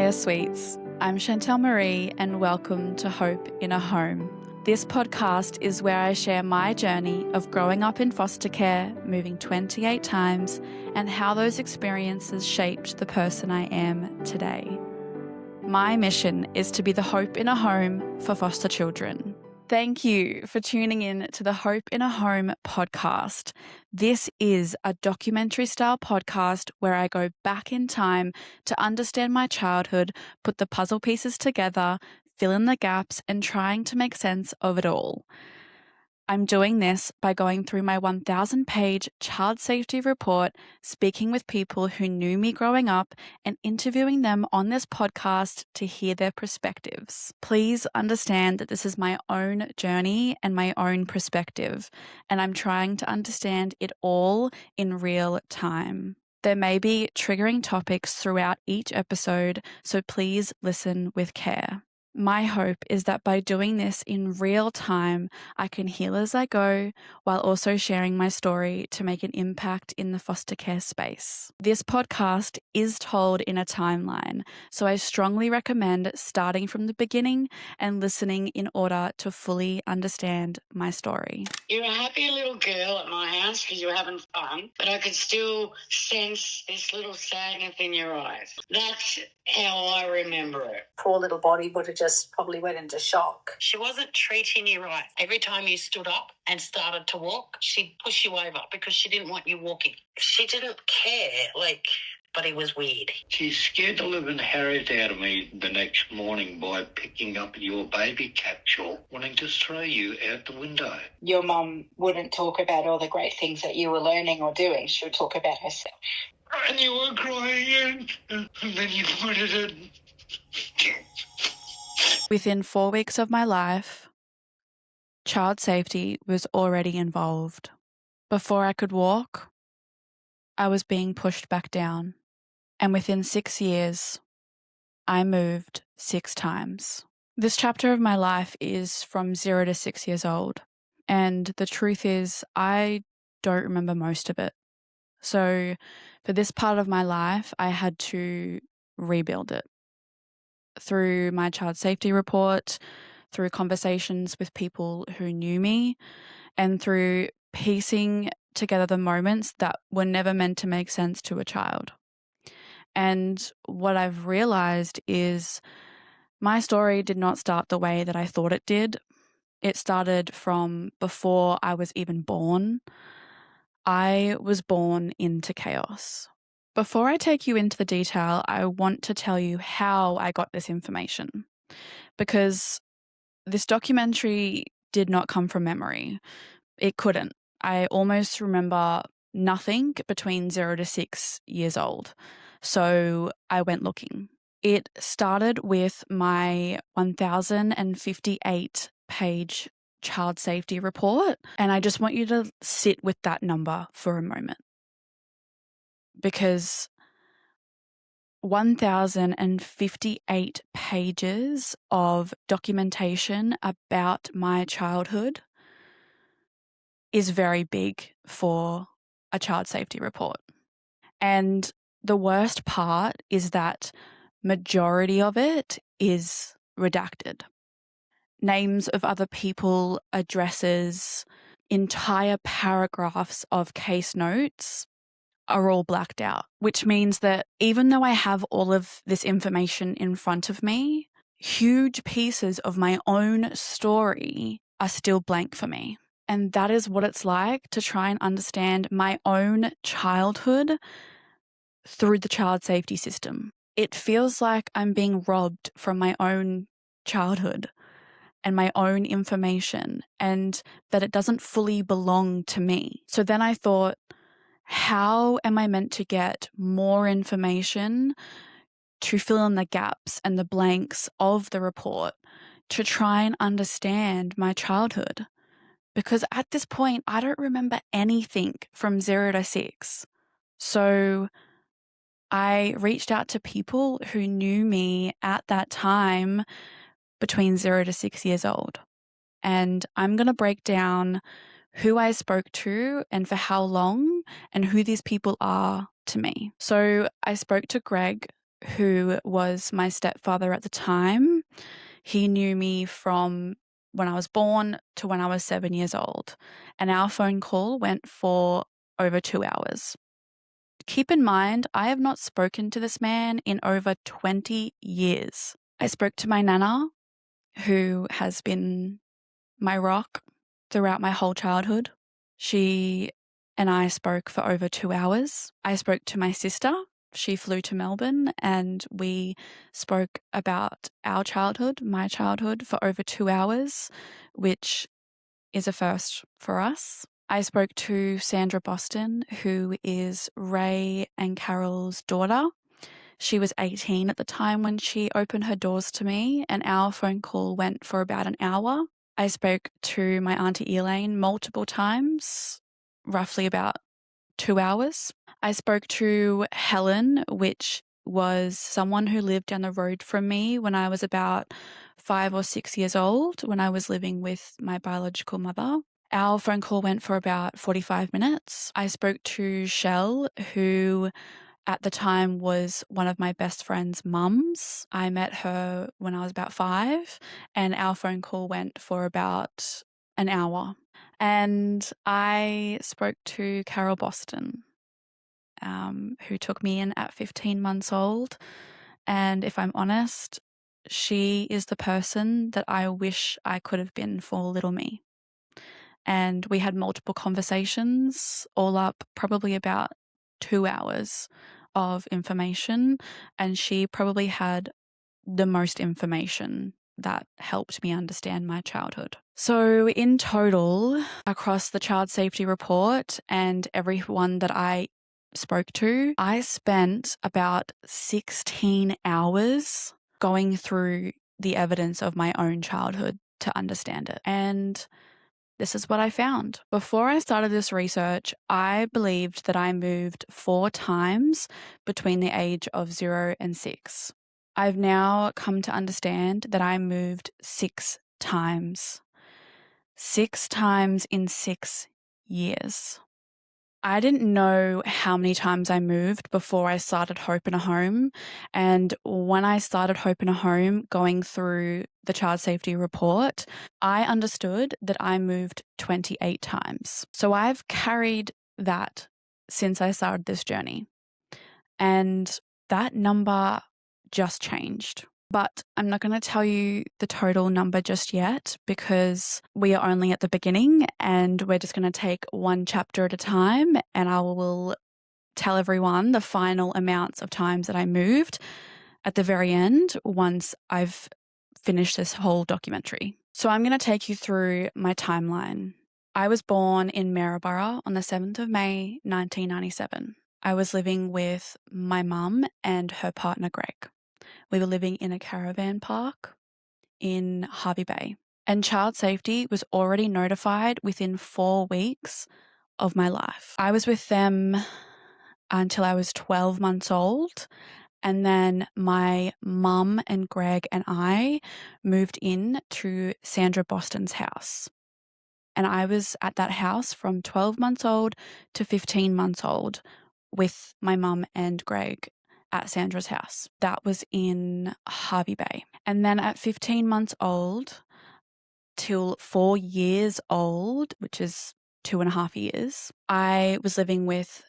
Hiya Sweets, I'm Chantel Marie and welcome to Hope in a Home. This podcast is where I share my journey of growing up in foster care, moving 28 times, and how those experiences shaped the person I am today. My mission is to be the hope in a home for foster children. Thank you for tuning in to the Hope in a Home podcast. This is a documentary-style podcast where I go back in time to understand my childhood, put the puzzle pieces together, fill in the gaps, and trying to make sense of it all. I'm doing this by going through my 1,000-page child safety report, speaking with people who knew me growing up, and interviewing them on this podcast to hear their perspectives. Please understand that this is my own journey and my own perspective, and I'm trying to understand it all in real time. There may be triggering topics throughout each episode, so please listen with care. My hope is that by doing this in real time, I can heal as I go while also sharing my story to make an impact in the foster care space. This podcast is told in a timeline, so I strongly recommend starting from the beginning and listening in order to fully understand my story. You're a happy little girl at my house because you're having fun, but I could still sense this little sadness in your eyes. That's how I remember it. Poor little body would have just probably went into shock. She wasn't treating you right. Every time you stood up and started to walk, she'd push you over because she didn't want you walking. She didn't care, but it was weird. She scared the living Harriet out of me the next morning by picking up your baby capsule, wanting to throw you out the window. Your mum wouldn't talk about all the great things that you were learning or doing. She would talk about herself. And you were crying, and then you pointed it. Within 4 weeks of my life, child safety was already involved. Before I could walk, I was being pushed back down. And within 6 years, I moved 6 times. This chapter of my life is from 0 to 6 years old. And the truth is, I don't remember most of it. So for this part of my life, I had to rebuild it. Through my child safety report, through conversations with people who knew me, and through piecing together the moments that were never meant to make sense to a child. And what I've realized is my story did not start the way that I thought it did. It started from before I was even born. I was born into chaos. Before I take you into the detail, I want to tell you how I got this information, because this documentary did not come from memory. It couldn't. I almost remember nothing between 0 to 6 years old. So I went looking. It started with my 1,058-page child safety report. And I just want you to sit with that number for a moment. Because 1,058 pages of documentation about my childhood is very big for a child safety report. And the worst part is that majority of it is redacted. Names of other people, addresses, entire paragraphs of case notes are all blacked out, which means that even though I have all of this information in front of me, huge pieces of my own story are still blank for me. And that is what it's like to try and understand my own childhood through the child safety system. It feels like I'm being robbed from my own childhood and my own information, and that it doesn't fully belong to me. So then I thought, how am I meant to get more information to fill in the gaps and the blanks of the report to try and understand my childhood? Because at this point, I don't remember anything from 0 to 6. So I reached out to people who knew me at that time between 0 to 6 years old. And I'm going to break down who I spoke to and for how long and who these people are to me. So I spoke to Greg, who was my stepfather at the time, he knew me from when I was born to when I was 7 years old, and our phone call went for over 2 hours. Keep in mind, I have not spoken to this man in over 20 years. I spoke to my nana, who has been my rock throughout my whole childhood. She and I spoke for over 2 hours. I spoke to my sister. She flew to Melbourne and we spoke about our childhood, my childhood, for over 2 hours, which is a first for us. I spoke to Sandra Boston, who is Ray and Carol's daughter. She was 18 at the time when she opened her doors to me, and our phone call went for about an hour. I spoke to my Auntie Elaine multiple times, roughly about 2 hours. I spoke to Helen, which was someone who lived down the road from me when I was about 5 or 6 years old, when I was living with my biological mother. Our phone call went for about 45 minutes. I spoke to Shell, who at the time was one of my best friend's mums. I met her when I was about 5, and our phone call went for about an hour. And I spoke to Carol Boston, who took me in at 15 months old. And if I'm honest, she is the person that I wish I could have been for little me. And we had multiple conversations, all up probably about 2 hours of information. And she probably had the most information that helped me understand my childhood. So in total, across the child safety report and everyone that I spoke to, I spent about 16 hours going through the evidence of my own childhood to understand it. And this is what I found. Before I started this research, I believed that I moved 4 times between the age of 0 and 6. I've now come to understand that I moved 6 times. 6 times in 6 years. I didn't know how many times I moved before I started Hope in a Home. And when I started Hope in a Home, going through the child safety report, I understood that I moved 28 times. So I've carried that since I started this journey. And that number just changed. But I'm not going to tell you the total number just yet because we are only at the beginning and we're just going to take one chapter at a time, and I will tell everyone the final amounts of times that I moved at the very end once I've finished this whole documentary. So I'm going to take you through my timeline. I was born in Maryborough on the 7th of May, 1997. I was living with my mum and her partner, Greg. We were living in a caravan park in Hervey Bay. And child safety was already notified within 4 weeks of my life. I was with them until I was 12 months old. And then my mum and Greg and I moved in to Sandra Boston's house. And I was at that house from 12 months old to 15 months old with my mum and Greg at Sandra's house. That was in Hervey Bay. And then at 15 months old till 4 years old, which is 2.5 years, I was living with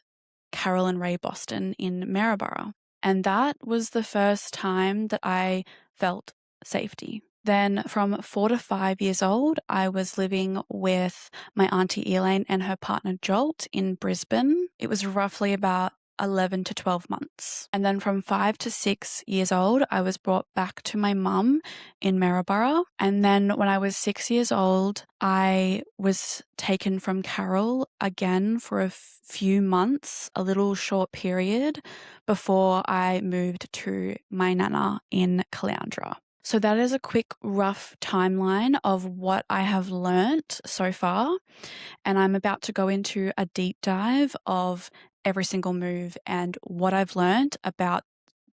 Carol and Ray Boston in Maryborough. And that was the first time that I felt safety. Then from 4 to 5 years old, I was living with my Auntie Elaine and her partner Jolt in Brisbane. It was roughly about 11 to 12 months. And then from 5 to 6 years old, I was brought back to my mum in Maryborough. And then when I was 6 years old, I was taken from Carol again for a few months, a little short period, before I moved to my nana in Caloundra. So that is a quick, rough timeline of what I have learnt so far. And I'm about to go into a deep dive of every single move and what I've learnt about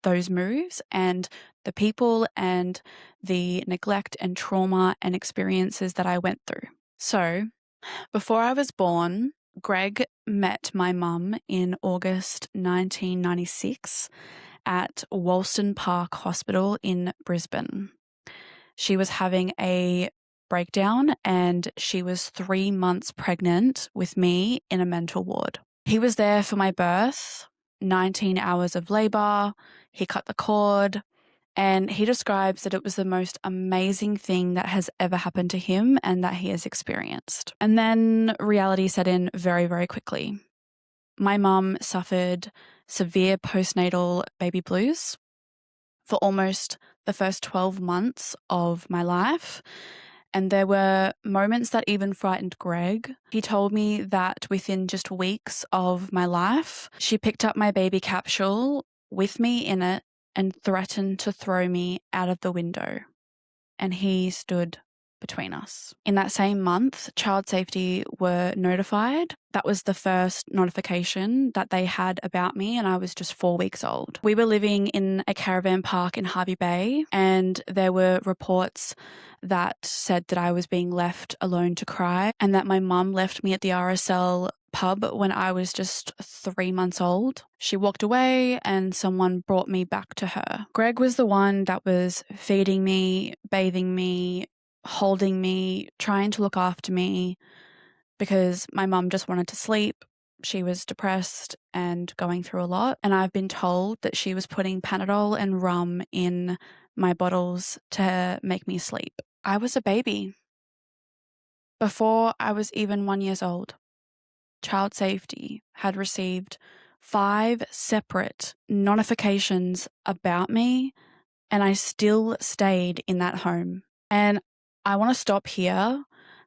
those moves and the people and the neglect and trauma and experiences that I went through. So before I was born, Greg met my mum in August 1996, at Wollston Park Hospital in Brisbane. She was having a breakdown and she was 3 months pregnant with me in a mental ward. He was there for my birth, 19 hours of labour, he cut the cord, and he describes that it was the most amazing thing that has ever happened to him and that he has experienced. And then reality set in very, very quickly. My mum suffered severe postnatal baby blues for almost the first 12 months of my life. And there were moments that even frightened Greg. He told me that within just weeks of my life, she picked up my baby capsule with me in it and threatened to throw me out of the window. And he stood between us. In that same month, Child Safety were notified. That was the first notification that they had about me, and I was just 4 weeks old. We were living in a caravan park in Hervey Bay, and there were reports that said that I was being left alone to cry and that my mum left me at the RSL pub when I was just 3 months old. She walked away and someone brought me back to her. Greg was the one that was feeding me, bathing me, holding me, trying to look after me because my mum just wanted to sleep. She was depressed and going through a lot. And I've been told that she was putting Panadol and rum in my bottles to make me sleep. I was a baby. Before I was even 1 year old, Child Safety had received 5 separate notifications about me, and I still stayed in that home. And I want to stop here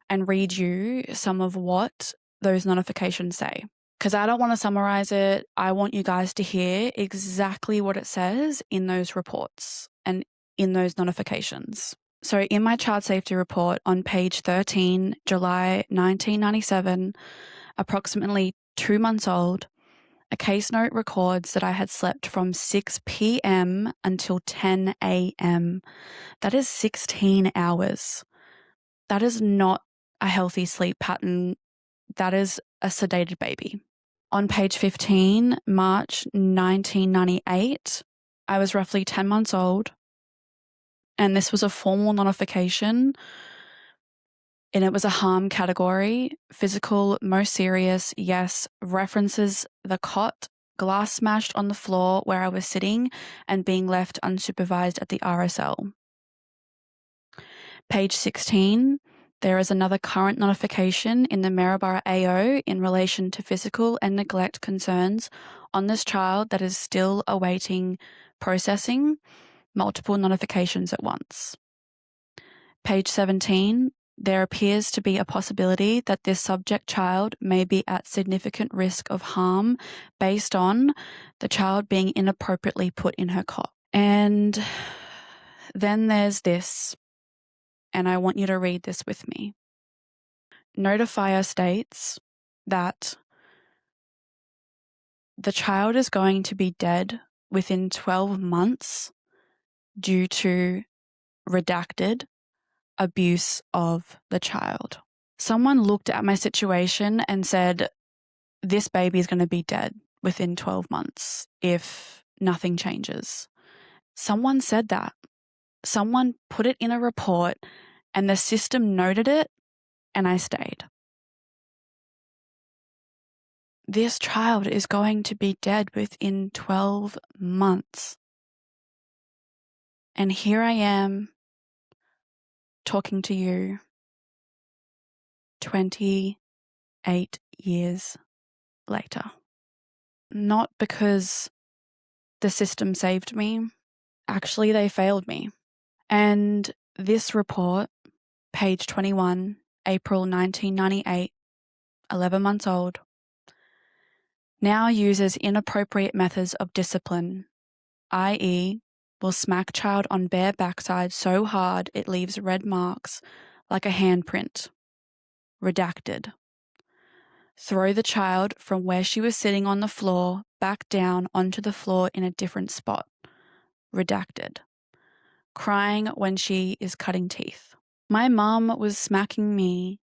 and read you some of what those notifications say, because I don't want to summarize it. I want you guys to hear exactly what it says in those reports and in those notifications. So in my child safety report on page 13, July 1997, approximately 2 months old, a case note records that I had slept from 6 p.m. until 10 a.m. That is 16 hours. That is not a healthy sleep pattern. That is a sedated baby. On page 15, March 1998, I was roughly 10 months old, and this was a formal notification, and it was a harm category: physical, most serious, yes, references the cot, glass smashed on the floor where I was sitting and being left unsupervised at the RSL. Page 16, there is another current notification in the Maryborough AO in relation to physical and neglect concerns on this child that is still awaiting processing, multiple notifications at once. Page 17, there appears to be a possibility that this subject child may be at significant risk of harm based on the child being inappropriately put in her cot. And then there's this, and I want you to read this with me. Notifier states that the child is going to be dead within 12 months due to redacted abuse of the child. Someone looked at my situation and said, this baby is going to be dead within 12 months if nothing changes. Someone said that. Someone put it in a report and the system noted it, and I stayed. This child is going to be dead within 12 months. And here I am talking to you 28 years later. Not because the system saved me. Actually, they failed me. And this report, page 21, April 1998, 11 months old, now uses inappropriate methods of discipline, i.e., will smack child on bare backside so hard it leaves red marks like a handprint. Redacted. Throw the child from where she was sitting on the floor back down onto the floor in a different spot. Redacted. Crying when she is cutting teeth. My mum was smacking me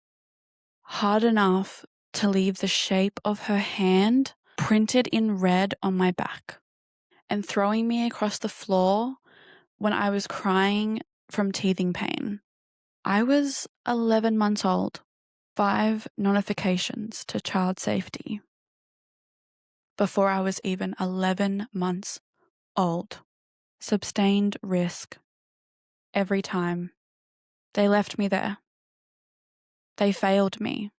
hard enough to leave the shape of her hand printed in red on my back. and throwing me across the floor when I was crying from teething pain. I was 11 months old. 5 notifications to child safety before I was even 11 months old. Sustained risk. Every time. They left me there. They failed me.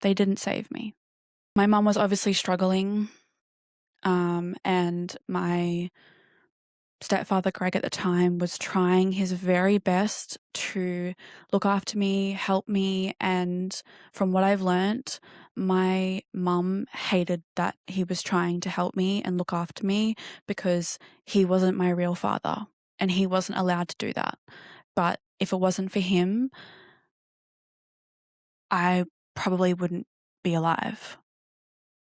They didn't save me. My mum was obviously struggling, and my stepfather, Greg, at the time was trying his very best to look after me, help me, and from what I've learnt, my mum hated that he was trying to help me and look after me because he wasn't my real father and he wasn't allowed to do that. But if it wasn't for him, I probably wouldn't be alive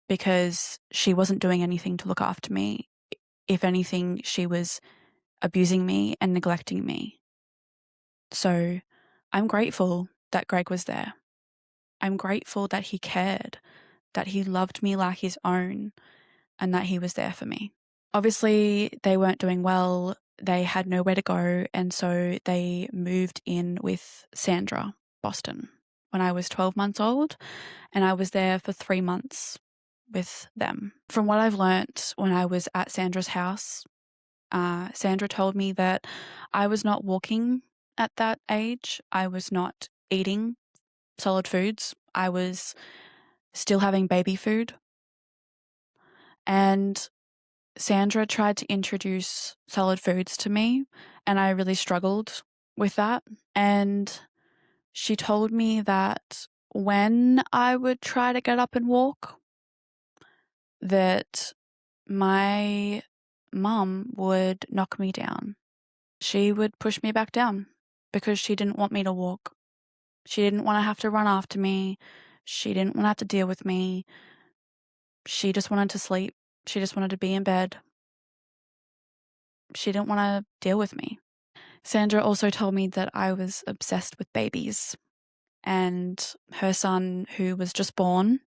because she wasn't doing anything to look after me. If anything, she was abusing me and neglecting me. So I'm grateful that Greg was there. I'm grateful that he cared, that he loved me like his own, and that he was there for me. Obviously, they weren't doing well. They had nowhere to go, and so they moved in with Sandra, Boston, when I was 12 months old, and I was there for 3 months with them. From what I've learnt when I was at Sandra's house, Sandra told me that I was not walking at that age. I was not eating solid foods. I was still having baby food. And Sandra tried to introduce solid foods to me, and I really struggled with that. And she told me that when I would try to get up and walk, that my mum would knock me down. She would push me back down because she didn't want me to walk. She didn't want to have to run after me. She didn't want to have to deal with me. She just wanted to sleep. She just wanted to be in bed. She didn't want to deal with me. Sandra also told me that I was obsessed with babies and her son, who was just born.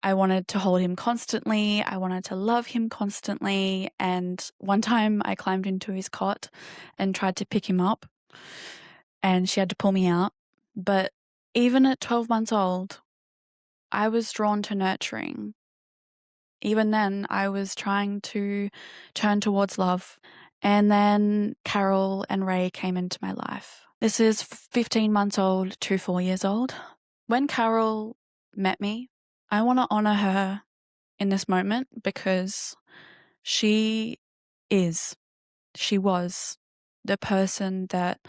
I wanted to hold him constantly. I wanted to love him constantly. And one time I climbed into his cot and tried to pick him up, and she had to pull me out. But even at 12 months old, I was drawn to nurturing. Even then, I was trying to turn towards love. And then Carol and Ray came into my life. This is 15 months old to 4 years old. When Carol met me, I want to honor her in this moment because she was the person that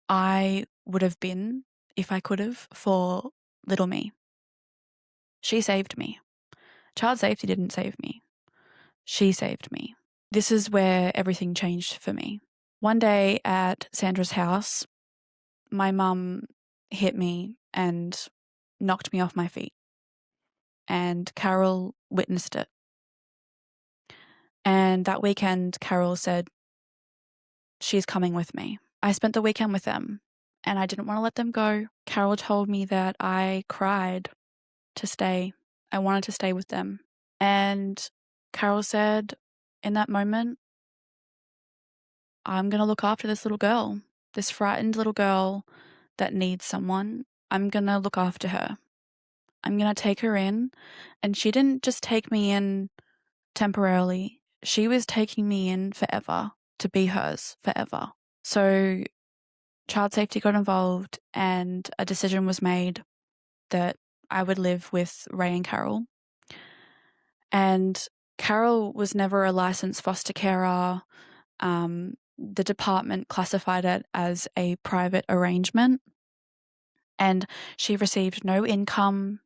I would have been if I could have for little me. She saved me. Child safety didn't save me. She saved me. This is where everything changed for me. One day at Sandra's house, my mum hit me and knocked me off my feet. And Carol witnessed it. And that weekend, Carol said, she's coming with me. I spent the weekend with them, and I didn't want to let them go. Carol told me that I cried to stay. I wanted to stay with them. And Carol said, in that moment, I'm going to look after this little girl, this frightened little girl that needs someone. I'm going to look after her. I'm going to take her in. And she didn't just take me in temporarily. She was taking me in forever, to be hers forever. So child safety got involved and a decision was made that I would live with Ray and Carol. And Carol was never a licensed foster carer. The department classified it as a private arrangement, and she received no income,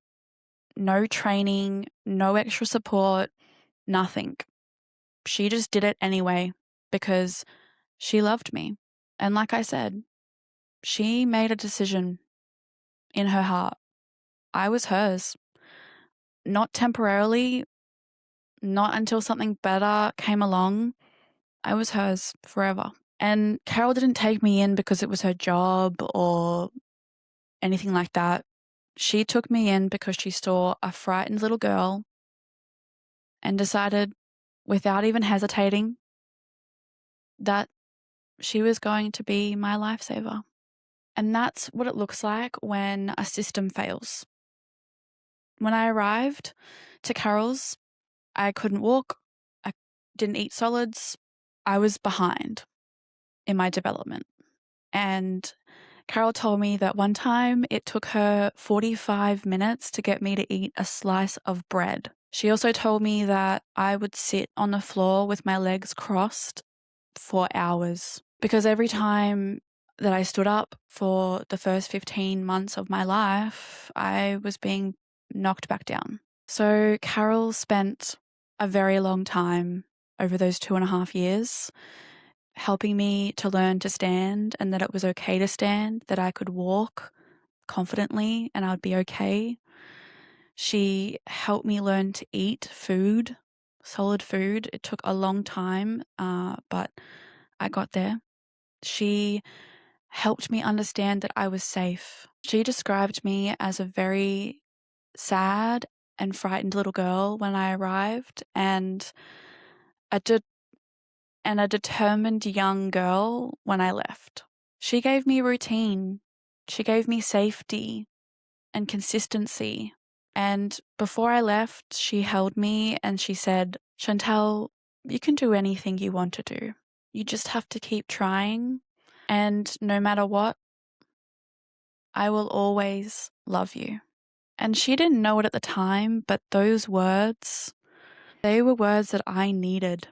no training, no extra support, nothing. She just did it anyway because she loved me. And like I said, she made a decision in her heart. I was hers. Not temporarily, not until something better came along. I was hers forever. And Carol didn't take me in because it was her job or anything like that. She took me in because she saw a frightened little girl and decided without even hesitating that she was going to be my lifesaver. And that's what it looks like when a system fails. When I arrived to Carol's, I couldn't walk. I didn't eat solids. I was behind in my development. And Carol told me that one time it took her 45 minutes to get me to eat a slice of bread. She also told me that I would sit on the floor with my legs crossed for hours, because every time that I stood up for the first 15 months of my life, I was being knocked back down. So Carol spent a very long time over those 2.5 years helping me to learn to stand, and that it was okay to stand, that I could walk confidently and I'd be okay. She helped me learn to eat food, solid food. It took a long time, but I got there. She helped me understand that I was safe. She described me as a very sad and frightened little girl when I arrived, and a determined young girl when I left. She gave me routine. She gave me safety and consistency. And before I left, she held me and she said, "Chantel, you can do anything you want to do. You just have to keep trying. And no matter what, I will always love you." And she didn't know it at the time, but those words, they were words that I needed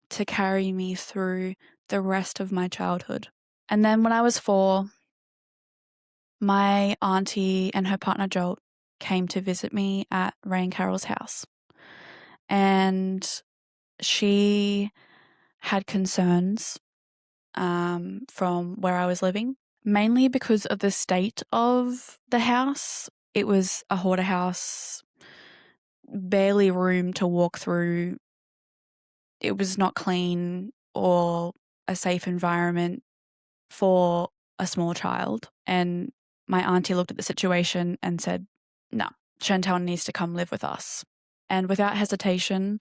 to carry me through the rest of my childhood. And then when I was 4, my auntie and her partner Jolt came to visit me at Ray and Carol's house. And she had concerns from where I was living, mainly because of the state of the house. It was a hoarder house, barely room to walk through. It was not clean or a safe environment for a small child. And my auntie looked at the situation and said, "No, Chantel needs to come live with us." And without hesitation,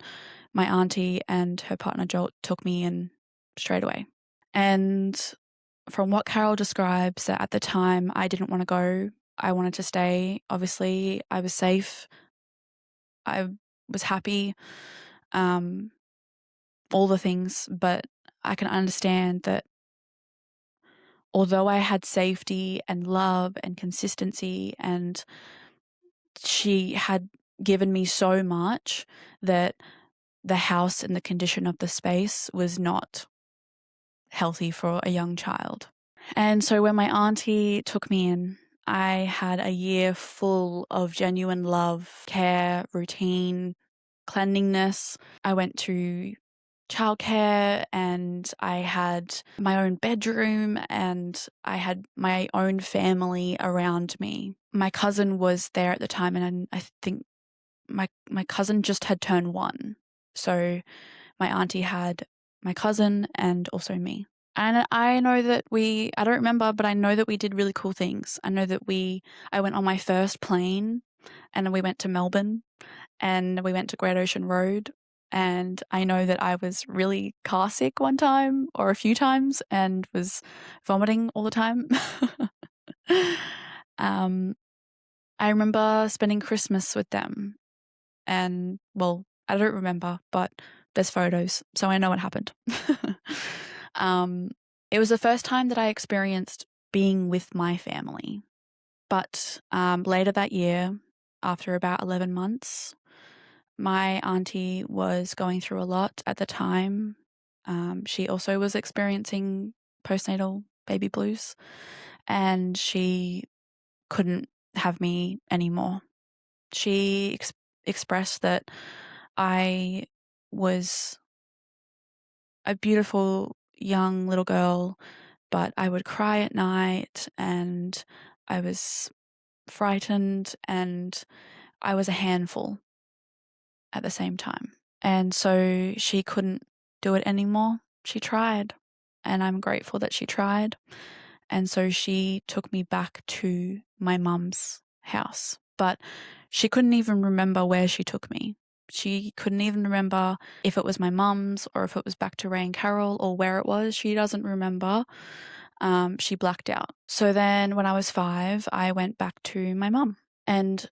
my auntie and her partner Jolt took me in straight away. And from what Carol describes, that at the time I didn't want to go. I wanted to stay. Obviously, I was safe. I was happy. All the things, but I can understand that although I had safety and love and consistency, and she had given me so much, that the house and the condition of the space was not healthy for a young child. And so when my auntie took me in, I had a year full of genuine love, care, routine, cleanliness. I went to childcare and I had my own bedroom and I had my own family around me. My cousin was there at the time, and I think my cousin just had turned 1. So my auntie had my cousin and also me. And I know that I don't remember, but I know that we did really cool things. I know that I went on my first plane and we went to Melbourne and we went to Great Ocean Road. And I know that I was really car sick one time or a few times and was vomiting all the time. I remember spending Christmas with them. And, well, I don't remember, but there's photos, so I know what happened. It was the first time that I experienced being with my family. But later that year, after about 11 months, my auntie was going through a lot at the time. She also was experiencing postnatal baby blues, and she couldn't have me anymore. She expressed that I was a beautiful young little girl, but I would cry at night and I was frightened and I was a handful at the same time. And so she couldn't do it anymore. She tried, and I'm grateful that she tried. And so she took me back to my mum's house, but she couldn't even remember where she took me. She couldn't even remember if it was my mum's or if it was back to Ray and Carol or where it was. She doesn't remember. She blacked out. So then when I was 5, I went back to my mum. And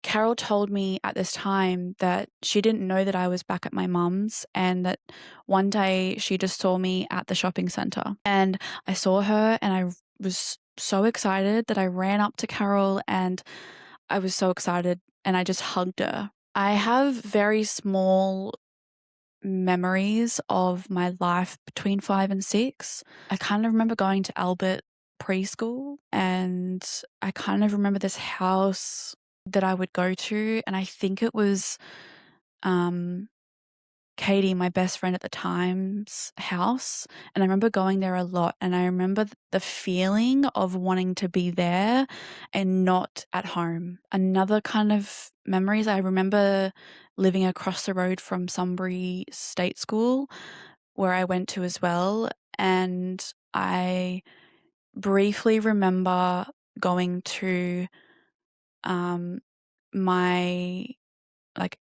Carol told me at this time that she didn't know that I was back at my mum's, and that one day she just saw me at the shopping centre. And I saw her and I was so excited that I ran up to Carol, and I was so excited and I just hugged her. I have very small memories of my life between 5 and 6. I kind of remember going to Albert preschool, and I kind of remember this house that I would go to, and I think it was Katie, my best friend at the time's house, and I remember going there a lot, and I remember the feeling of wanting to be there and not at home. Another kind of memories, I remember living across the road from Sunbury State School, where I went to as well, and I briefly remember going to my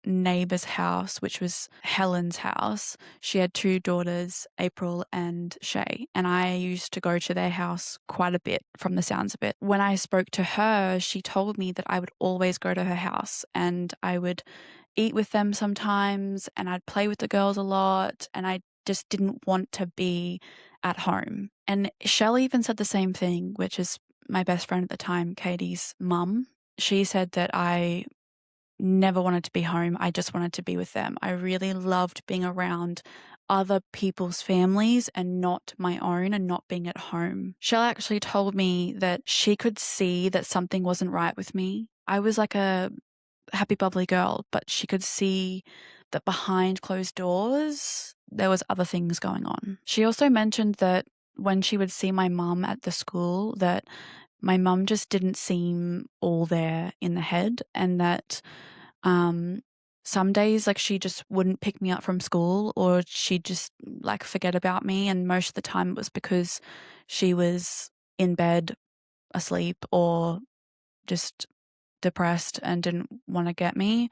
neighbor's house, which was Helen's house. She had 2 daughters, April and Shay, and I used to go to their house quite a bit from the sounds of it. When I spoke to her, she told me that I would always go to her house and I would eat with them sometimes, and I'd play with the girls a lot, and I just didn't want to be at home. And Shelley even said the same thing, which is my best friend at the time, Katie's mum. She said that I never wanted to be home. I just wanted to be with them. I really loved being around other people's families and not my own, and not being at home. Shell actually told me that she could see that something wasn't right with me. I was like a happy, bubbly girl, but she could see that behind closed doors, there was other things going on. She also mentioned that when she would see my mum at the school, that my mum just didn't seem all there in the head, and that some days she just wouldn't pick me up from school, or she'd just forget about me, and most of the time it was because she was in bed asleep or just depressed and didn't want to get me.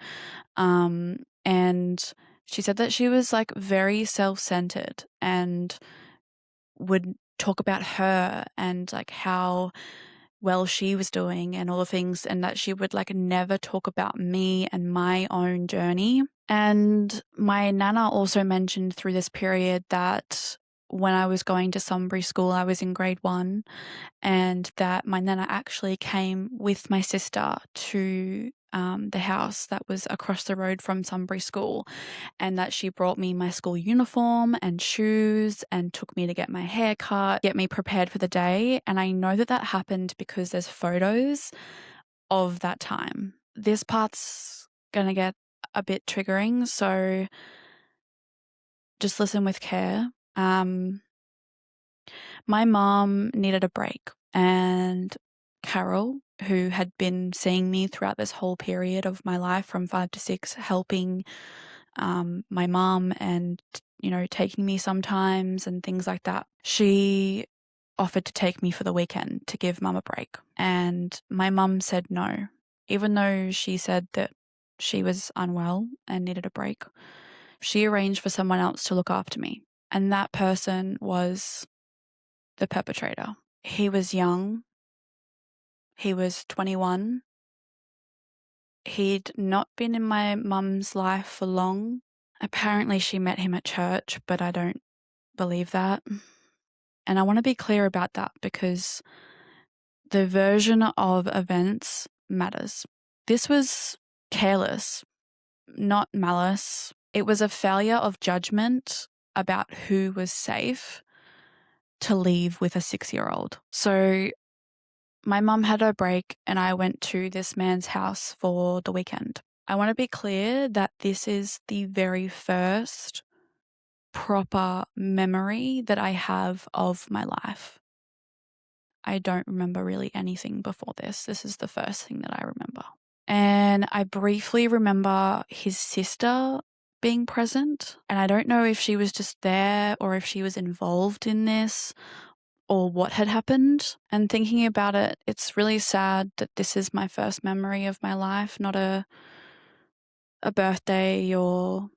And she said that she was very self-centered and would talk about her and how well she was doing and all the things, and that she would never talk about me and my own journey. And my nana also mentioned through this period that when I was going to Sunbury School, I was in grade 1, and that my nana actually came with my sister to the house that was across the road from Sunbury School, and that she brought me my school uniform and shoes and took me to get my hair cut, get me prepared for the day. And I know that happened because there's photos of that time. This part's gonna get a bit triggering, so just listen with care. My mom needed a break, and Carol, who had been seeing me throughout this whole period of my life from 5 to 6, helping my mom and, taking me sometimes and things like that, she offered to take me for the weekend to give mum a break. And my mum said no, even though she said that she was unwell and needed a break. She arranged for someone else to look after me, and that person was the perpetrator. He was young. He was 21. He'd not been in my mum's life for long. Apparently she met him at church, but I don't believe that. And I want to be clear about that because the version of events matters. This was careless, not malice. It was a failure of judgment about who was safe to leave with a 6-year-old. So my mum had her break and I went to this man's house for the weekend. I want to be clear that this is the very first proper memory that I have of my life. I don't remember really anything before this. This is the first thing that I remember. And I briefly remember his sister being present. And I don't know if she was just there or if she was involved in this or what had happened. And thinking about it, it's really sad that this is my first memory of my life, not a a birthday or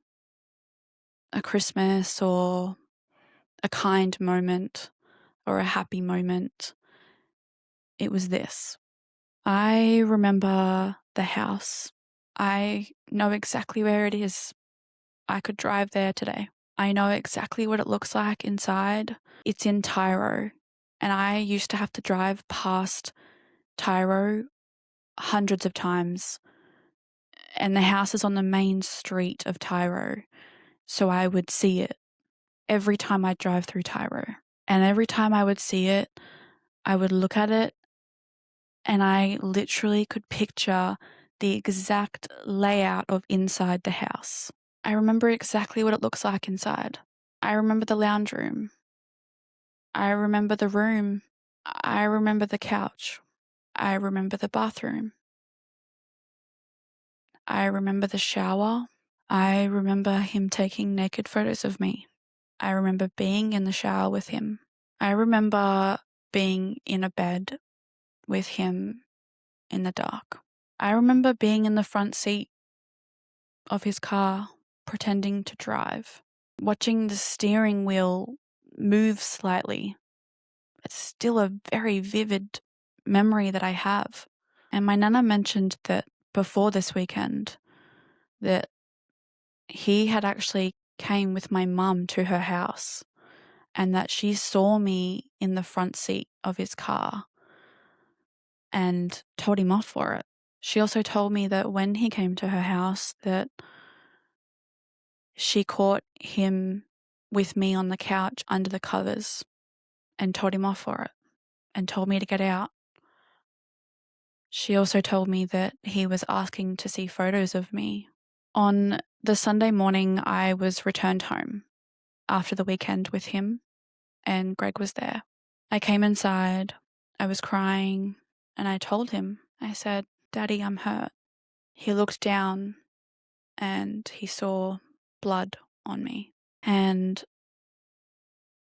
a Christmas or a kind moment or a happy moment. It was this. I remember the house. I know exactly where it is. I could drive there today. I know exactly what it looks like inside. It's in Tyro, and I used to have to drive past Tyro hundreds of times, and the house is on the main street of Tyro, so I would see it every time I drive through Tyro. And every time I would see it, I would look at it, and I literally could picture the exact layout of inside the house. I remember exactly what it looks like inside. I remember the lounge room. I remember the room. I remember the couch. I remember the bathroom. I remember the shower. I remember him taking naked photos of me. I remember being in the shower with him. I remember being in a bed with him in the dark. I remember being in the front seat of his car, pretending to drive, watching the steering wheel move slightly. It's still a very vivid memory that I have. And my nana mentioned that before this weekend, that he had actually came with my mum to her house and that she saw me in the front seat of his car and told him off for it. She also told me that when he came to her house that she caught him with me on the couch under the covers and told him off for it and told me to get out. She also told me that he was asking to see photos of me. On the Sunday morning, I was returned home after the weekend with him, and Greg was there. I came inside, I was crying, and I told him, I said, "Daddy, I'm hurt." He looked down and he saw blood on me. And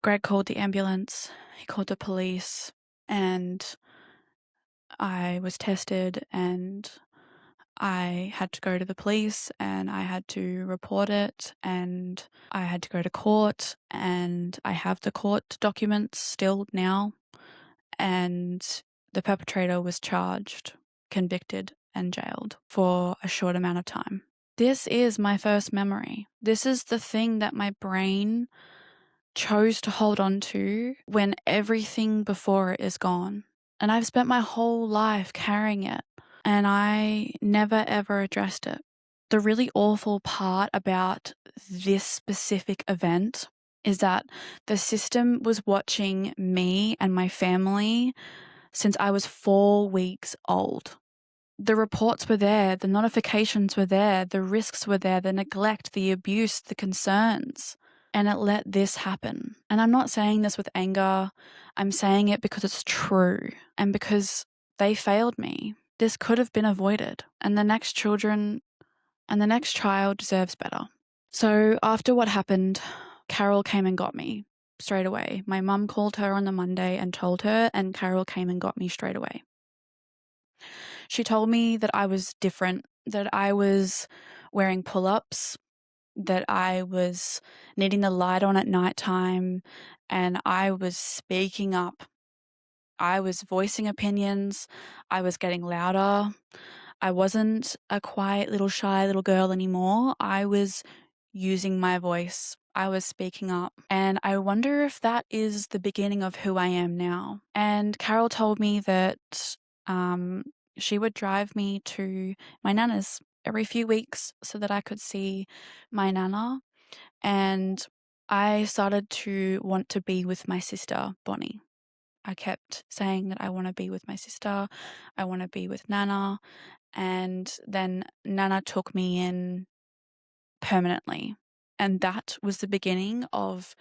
Greg called the ambulance, he called the police, and I was tested and I had to go to the police and I had to report it and I had to go to court, and I have the court documents still now, and the perpetrator was charged, convicted and jailed for a short amount of time. This is my first memory. This is the thing that my brain chose to hold on to when everything before it is gone. And I've spent my whole life carrying it, and I never ever addressed it. The really awful part about this specific event is that the system was watching me and my family since I was 4 weeks old. The reports were there, the notifications were there, the risks were there, the neglect, the abuse, the concerns. And it let this happen. And I'm not saying this with anger. I'm saying it because it's true and because they failed me. This could have been avoided, and the next child deserves better. So after what happened, Carol came and got me straight away. My mum called her on the Monday and told her, and Carol came and got me straight away. She told me that I was different, that I was wearing pull-ups, that I was needing the light on at nighttime, and I was speaking up. I was voicing opinions. I was getting louder. I wasn't a quiet little shy little girl anymore. I was using my voice. I was speaking up. And I wonder if that is the beginning of who I am now. And Carol told me that she would drive me to my nana's every few weeks so that I could see my nana. And I started to want to be with my sister, Bonnie. I kept saying that I want to be with my sister, I want to be with Nana, and then Nana took me in permanently. And that was the beginning of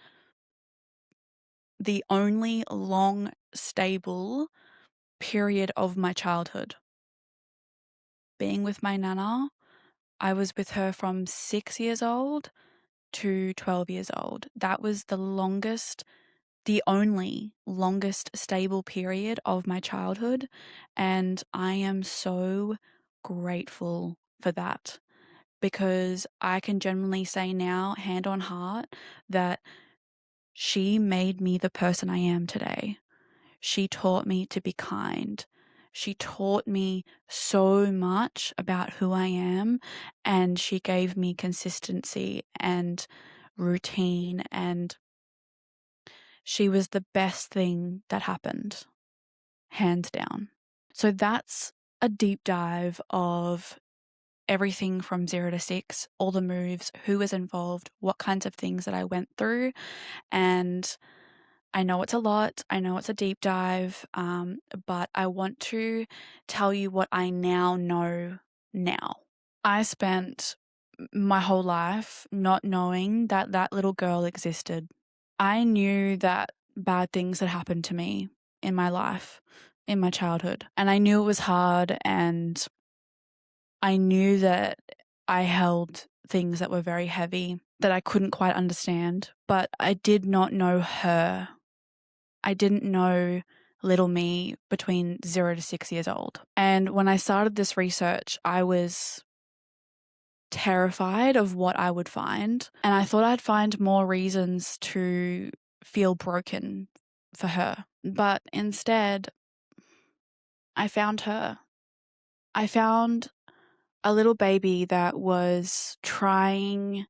the only long, stable period of my childhood. Being with my Nana, I was with her from 6 years old to 12 years old. That was the only longest stable period of my childhood, and I am so grateful for that because I can genuinely say now, hand on heart, that she made me the person I am today. She taught me to be kind. She taught me so much about who I am, and she gave me consistency and routine, and she was the best thing that happened, hands down. So that's a deep dive of everything from 0 to 6, all the moves, who was involved, what kinds of things that I went through. And I know it's a lot. I know it's a deep dive, but I want to tell you what I now know now. I spent my whole life not knowing that that little girl existed. I knew that bad things had happened to me in my life, in my childhood, and I knew it was hard, and I knew that I held things that were very heavy that I couldn't quite understand, but I did not know her. I didn't know little me between 0 to 6 years old. And when I started this research, I was terrified of what I would find. And I thought I'd find more reasons to feel broken for her. But instead, I found her. I found a little baby that was trying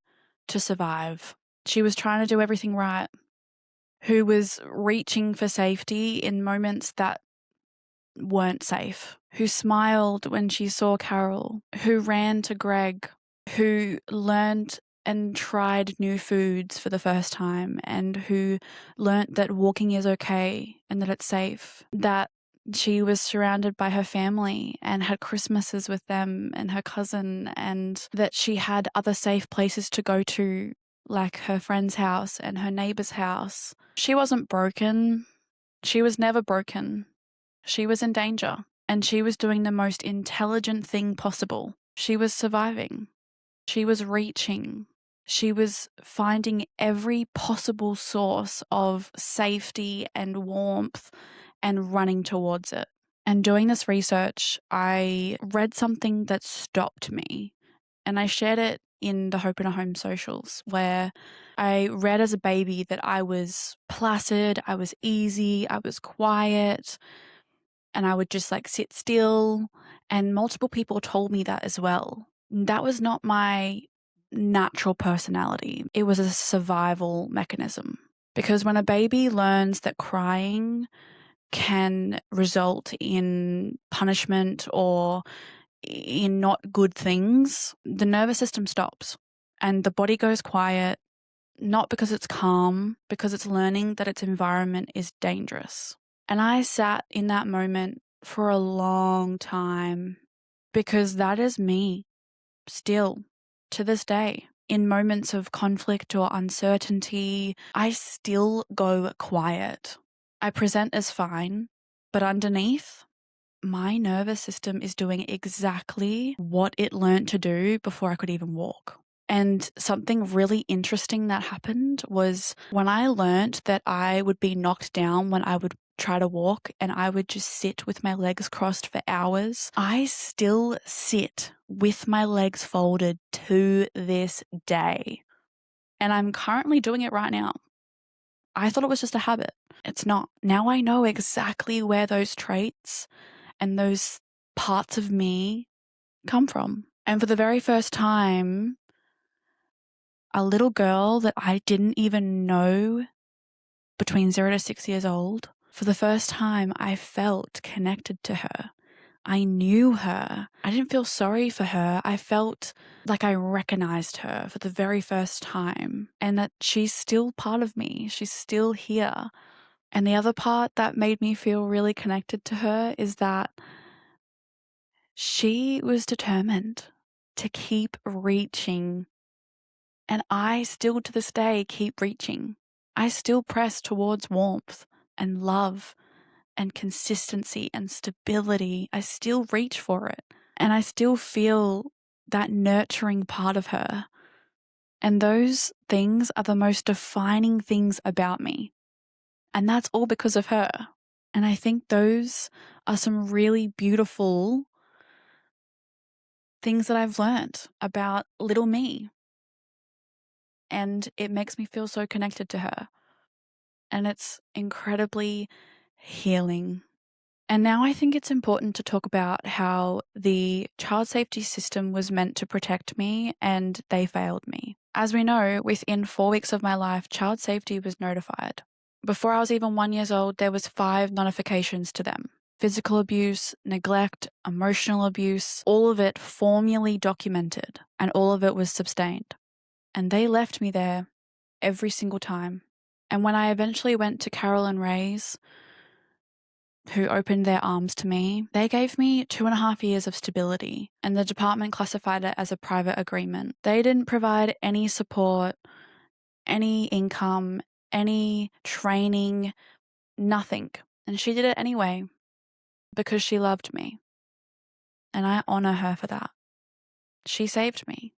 to survive. She was trying to do everything right, who was reaching for safety in moments that weren't safe, who smiled when she saw Carol, who ran to Greg, who learned and tried new foods for the first time, and who learnt that walking is okay and that it's safe, that she was surrounded by her family and had Christmases with them and her cousin, and that she had other safe places to go to, like her friend's house and her neighbor's house. She wasn't broken. She was never broken. She was in danger, and she was doing the most intelligent thing possible. She was surviving. She was reaching. She was finding every possible source of safety and warmth and running towards it. And doing this research, I read something that stopped me, and I shared it in the Hope in a Home socials, where I read as a baby that I was placid, I was easy, I was quiet, and I would just like sit still. And multiple people told me that as well. That was not my natural personality. It was a survival mechanism. Because when a baby learns that crying can result in punishment or in not good things, the nervous system stops and the body goes quiet, not because it's calm, because it's learning that its environment is dangerous. And I sat in that moment for a long time, because that is me still to this day. In moments of conflict or uncertainty, I still go quiet. I present as fine, but underneath, my nervous system is doing exactly what it learned to do before I could even walk. And something really interesting that happened was when I learned that I would be knocked down when I would try to walk and I would just sit with my legs crossed for hours. I still sit with my legs folded to this day. And I'm currently doing it right now. I thought it was just a habit. It's not. Now I know exactly where those traits and those parts of me come from. And for the very first time, a little girl that I didn't even know between 0 to 6 years old, for the first time, I felt connected to her. I knew her. I didn't feel sorry for her. I felt like I recognized her for the very first time, and that she's still part of me. She's still here. And the other part that made me feel really connected to her is that she was determined to keep reaching. And I still to this day keep reaching. I still press towards warmth and love and consistency and stability. I still reach for it. And I still feel that nurturing part of her. And those things are the most defining things about me. And that's all because of her. And I think those are some really beautiful things that I've learnt about little me. And it makes me feel so connected to her. And it's incredibly healing. And now I think it's important to talk about how the child safety system was meant to protect me and they failed me. As we know, within 4 weeks of my life, child safety was notified. Before I was even 1 year old, there was 5 notifications to them. Physical abuse, neglect, emotional abuse, all of it formally documented, and all of it was sustained. And they left me there every single time. And when I eventually went to Carol and Ray's, who opened their arms to me, they gave me 2.5 years of stability, and the department classified it as a private agreement. They didn't provide any support, any income, any training, nothing. And she did it anyway because she loved me. And I honor her for that. She saved me.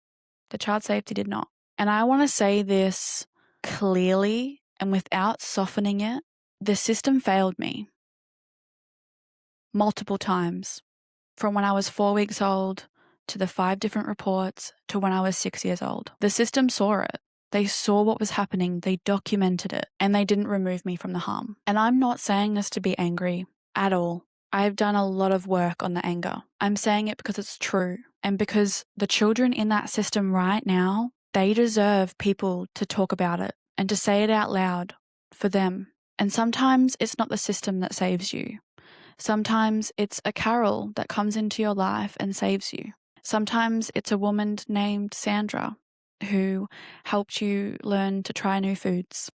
The child safety did not. And I want to say this clearly and without softening it. The system failed me multiple times, from when I was 4 weeks old to the 5 different reports to when I was 6 years old. The system saw it. They saw what was happening, they documented it, and they didn't remove me from the harm. And I'm not saying this to be angry at all. I've done a lot of work on the anger. I'm saying it because it's true, and because the children in that system right now, they deserve people to talk about it and to say it out loud for them. And sometimes it's not the system that saves you. Sometimes it's a Carol that comes into your life and saves you. Sometimes it's a woman named Sandra who helped you learn to try new foods,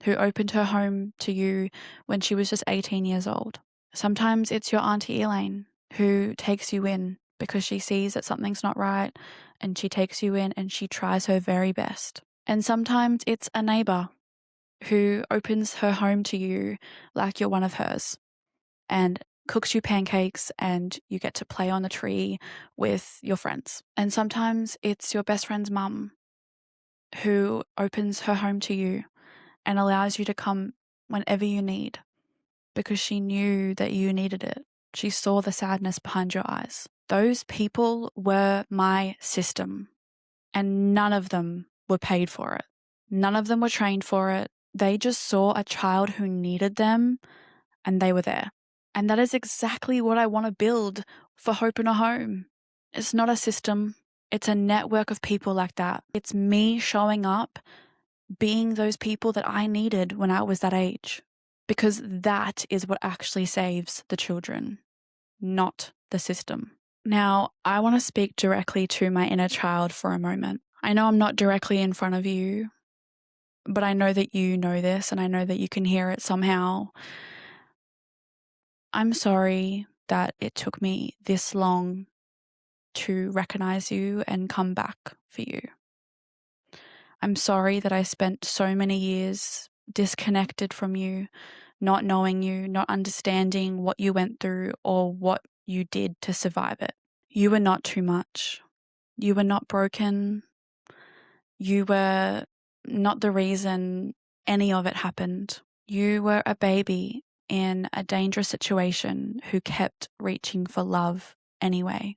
who opened her home to you when she was just 18 years old. Sometimes it's your Auntie Elaine who takes you in because she sees that something's not right, and she takes you in and she tries her very best. And sometimes it's a neighbor who opens her home to you like you're one of hers and cooks you pancakes and you get to play on the tree with your friends. And sometimes it's your best friend's mum who opens her home to you and allows you to come whenever you need because she knew that you needed it. She saw the sadness behind your eyes. Those people were my system, and none of them were paid for it. None of them were trained for it. They just saw a child who needed them and they were there. And that is exactly what I want to build for Hope in a Home. It's not a system. It's a network of people like that. It's me showing up, being those people that I needed when I was that age. Because that is what actually saves the children, not the system. Now, I want to speak directly to my inner child for a moment. I know I'm not directly in front of you, but I know that you know this and I know that you can hear it somehow. I'm sorry that it took me this long to recognize you and come back for you. I'm sorry that I spent so many years disconnected from you, not knowing you, not understanding what you went through or what you did to survive it. You were not too much. You were not broken. You were not the reason any of it happened. You were a baby in a dangerous situation who kept reaching for love anyway.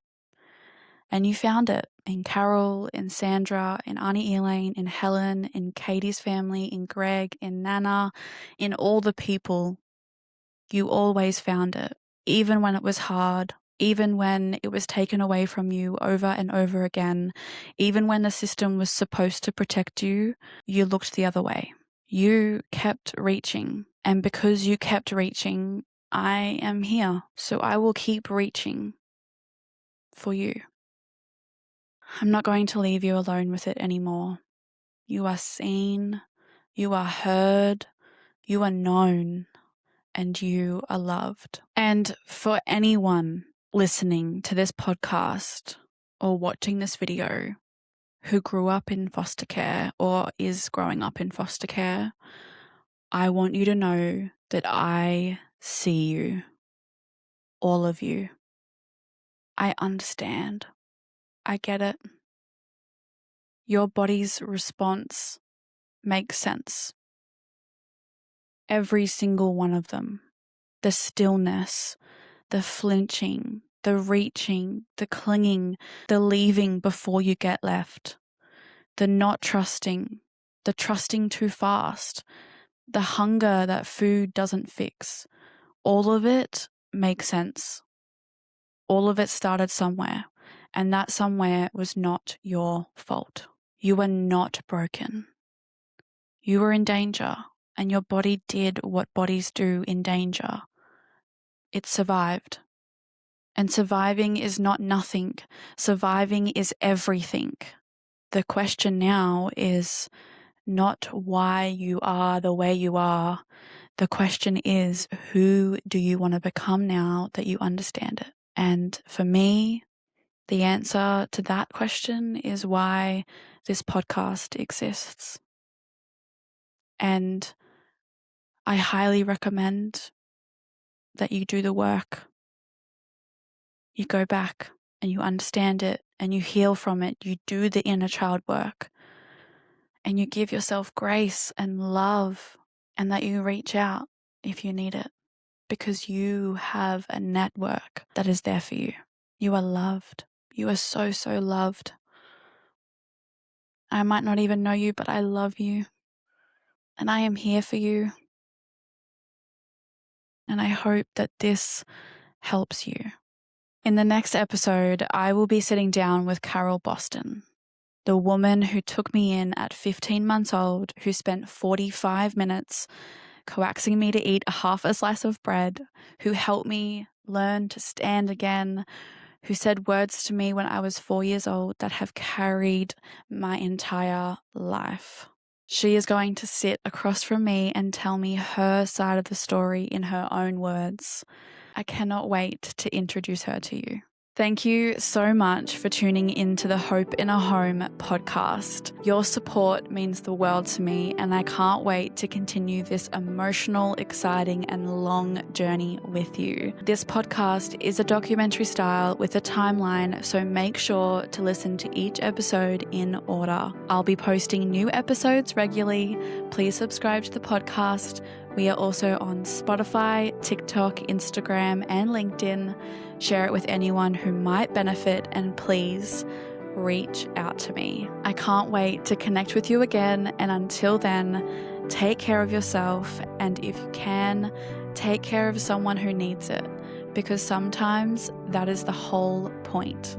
And you found it in Carol, in Sandra, in Auntie Elaine, in Helen, in Katie's family, in Greg, in Nana, in all the people. You always found it, even when it was hard, even when it was taken away from you over and over again, even when the system was supposed to protect you, you looked the other way. You kept reaching, and because you kept reaching, I am here. So I will keep reaching for you. I'm not going to leave you alone with it anymore. You are seen, you are heard, you are known, and you are loved. And for anyone listening to this podcast or watching this video who grew up in foster care or is growing up in foster care, I want you to know that I see you, all of you. I understand. I get it. Your body's response makes sense. Every single one of them. The stillness, the flinching, the reaching, the clinging, the leaving before you get left, the not trusting, the trusting too fast, the hunger that food doesn't fix. All of it makes sense. All of it started somewhere, and that somewhere was not your fault. You were not broken. You were in danger, and your body did what bodies do in danger. It survived. And surviving is not nothing. Surviving is everything. The question now is not why you are the way you are. The question is, who do you want to become now that you understand it? And for me, the answer to that question is why this podcast exists. And I highly recommend that you do the work. You go back and you understand it and you heal from it. You do the inner child work and you give yourself grace and love, and that you reach out if you need it, because you have a network that is there for you. You are loved. You are so, so loved. I might not even know you, but I love you. And I am here for you. And I hope that this helps you. In the next episode, I will be sitting down with Carol Boston, the woman who took me in at 15 months old, who spent 45 minutes coaxing me to eat a half a slice of bread, who helped me learn to stand again, who said words to me when I was 4 years old that have carried my entire life. She is going to sit across from me and tell me her side of the story in her own words. I cannot wait to introduce her to you. Thank you so much for tuning into the Hope in a Home podcast. Your support means the world to me, and I can't wait to continue this emotional, exciting, and long journey with you. This podcast is a documentary style with a timeline, so make sure to listen to each episode in order. I'll be posting new episodes regularly. Please subscribe to the podcast. We are also on Spotify, TikTok, Instagram, and LinkedIn. Share it with anyone who might benefit, and please reach out to me. I can't wait to connect with you again, and until then, take care of yourself, and if you can, take care of someone who needs it, because sometimes that is the whole point.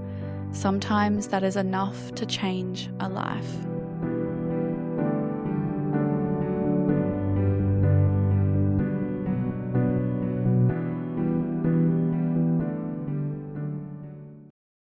Sometimes that is enough to change a life.